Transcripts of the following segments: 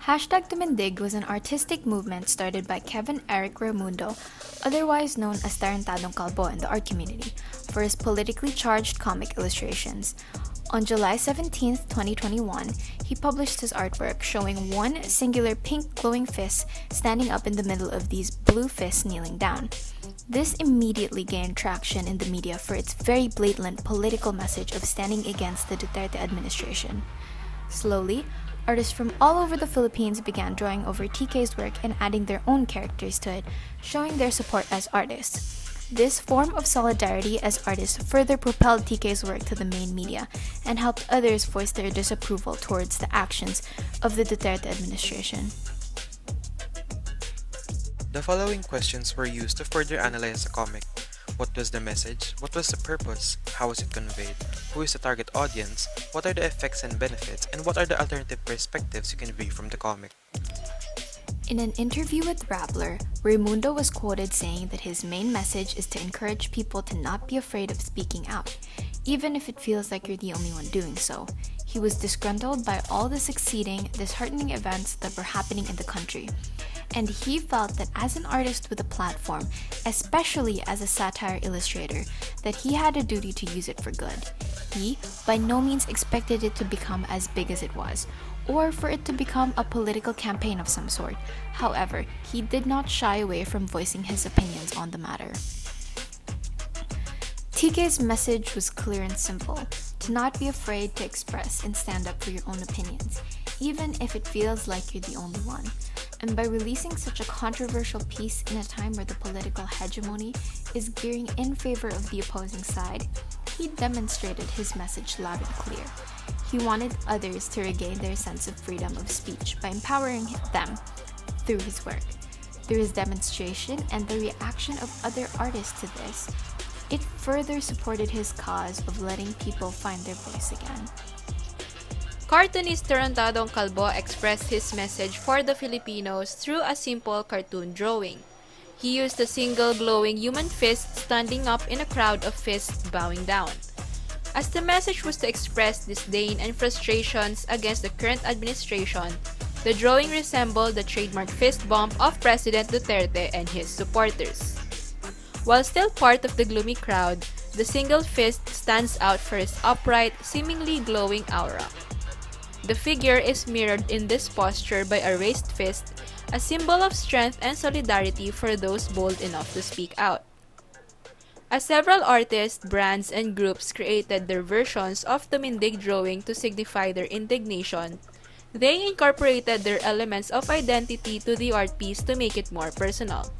Hashtag Tumindig was an artistic movement started by Kevin Eric Raimundo, otherwise known as Tarantadong Calbo in the art community, for his politically charged comic illustrations. On July 17, 2021, he published his artwork showing one singular pink glowing fist standing up in the middle of these blue fists kneeling down. This immediately gained traction in the media for its very blatant political message of standing against the Duterte administration. Slowly, artists from all over the Philippines began drawing over TK's work and adding their own characters to it, showing their support as artists. This form of solidarity as artists further propelled TK's work to the main media and helped others voice their disapproval towards the actions of the Duterte administration. The following questions were used to further analyze the comic. What was the message? What was the purpose? How was it conveyed? Who is the target audience? What are the effects and benefits? And what are the alternative perspectives you can view from the comic? In an interview with Rappler, Raimundo was quoted saying that his main message is to encourage people to not be afraid of speaking out, even if it feels like you're the only one doing so. He was disgruntled by all the succeeding, disheartening events that were happening in the country. And he felt that as an artist with a platform, especially as a satire illustrator, that he had a duty to use it for good. He, by no means expected it to become as big as it was, or for it to become a political campaign of some sort. However, he did not shy away from voicing his opinions on the matter. TK's message was clear and simple: to not be afraid to express and stand up for your own opinions, even if it feels like you're the only one. And by releasing such a controversial piece in a time where the political hegemony is gearing in favor of the opposing side, he demonstrated his message loud and clear. He wanted others to regain their sense of freedom of speech by empowering them through his work. Through his demonstration and the reaction of other artists to this, it further supported his cause of letting people find their voice again. Cartoonist Tarantadong Calbo expressed his message for the Filipinos through a simple cartoon drawing. He used a single glowing human fist standing up in a crowd of fists bowing down. As the message was to express disdain and frustrations against the current administration, the drawing resembled the trademark fist bump of President Duterte and his supporters. While still part of the gloomy crowd, the single fist stands out for its upright, seemingly glowing aura. The figure is mirrored in this posture by a raised fist, a symbol of strength and solidarity for those bold enough to speak out. As several artists, brands, and groups created their versions of the Mindig drawing to signify their indignation, they incorporated their elements of identity to the art piece to make it more personal.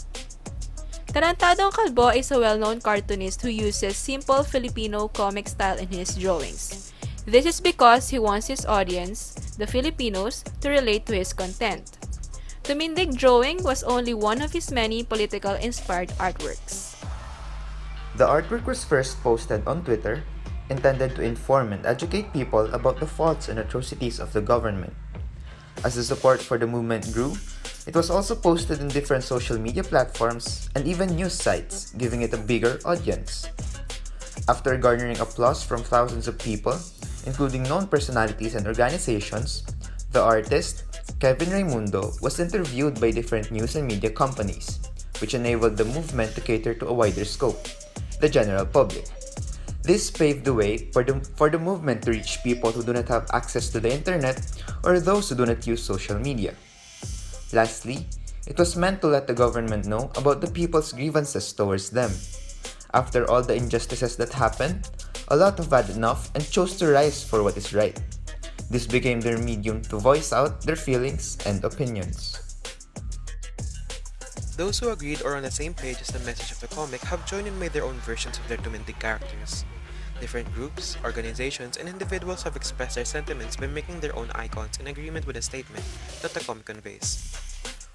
Tarantadong Calbo is a well-known cartoonist who uses simple Filipino comic style in his drawings. This is because he wants his audience, the Filipinos, to relate to his content. The Mindig drawing was only one of his many political-inspired artworks. The artwork was first posted on Twitter, intended to inform and educate people about the faults and atrocities of the government. As the support for the movement grew, it was also posted in different social media platforms and even news sites, giving it a bigger audience. After garnering applause from thousands of people, including known personalities and organizations, the artist, Kevin Raimundo, was interviewed by different news and media companies, which enabled the movement to cater to a wider scope, the general public. This paved the way for the movement to reach people who do not have access to the internet or those who do not use social media. Lastly, it was meant to let the government know about the people's grievances towards them. After all the injustices that happened, a lot have had enough and chose to rise for what is right. This became their medium to voice out their feelings and opinions. Those who agreed or on the same page as the message of the comic have joined and made their own versions of their Tumindig characters. Different groups, organizations, and individuals have expressed their sentiments by making their own icons in agreement with the statement that the comic conveys.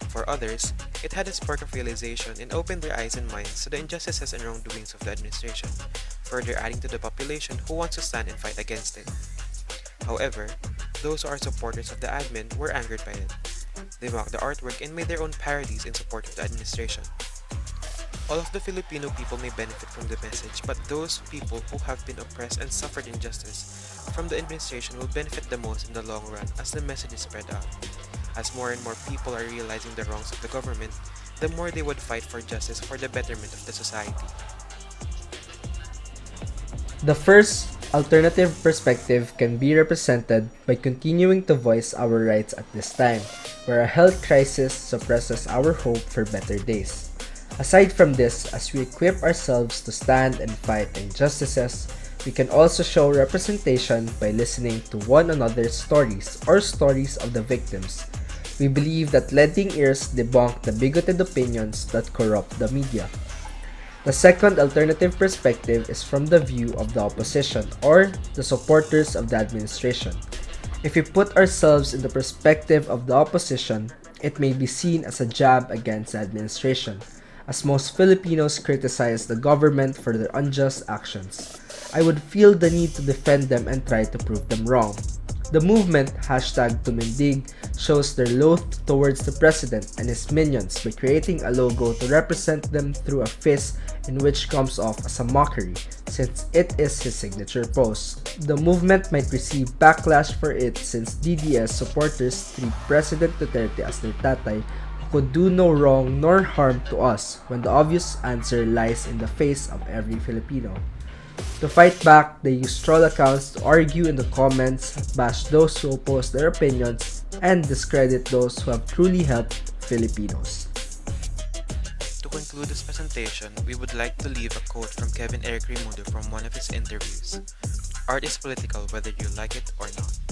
For others, it had a spark of realization and opened their eyes and minds to the injustices and wrongdoings of the administration, further adding to the population who wants to stand and fight against it. However, those who are supporters of the admin were angered by it. They mocked the artwork and made their own parodies in support of the administration. All of the Filipino people may benefit from the message, but those people who have been oppressed and suffered injustice from the administration will benefit the most in the long run as the message is spread out. As more and more people are realizing the wrongs of the government, the more they would fight for justice for the betterment of the society. The first alternative perspective can be represented by continuing to voice our rights at this time, where a health crisis suppresses our hope for better days. Aside from this, as we equip ourselves to stand and fight injustices, we can also show representation by listening to one another's stories or stories of the victims. We believe that lending ears debunk the bigoted opinions that corrupt the media. The second alternative perspective is from the view of the opposition or the supporters of the administration. If we put ourselves in the perspective of the opposition, it may be seen as a jab against the administration, as most Filipinos criticize the government for their unjust actions. I would feel the need to defend them and try to prove them wrong. The movement #Tumindig shows their loath towards the president and his minions by creating a logo to represent them through a fist in which comes off as a mockery, since it is his signature pose. The movement might receive backlash for it since DDS supporters treat President Duterte as their tatay who could do no wrong nor harm to us when the obvious answer lies in the face of every Filipino. To fight back, they use troll accounts to argue in the comments, bash those who oppose their opinions, and discredit those who have truly helped Filipinos. To conclude this presentation, we would like to leave a quote from Kevin Eric Raimundo from one of his interviews. Art is political whether you like it or not.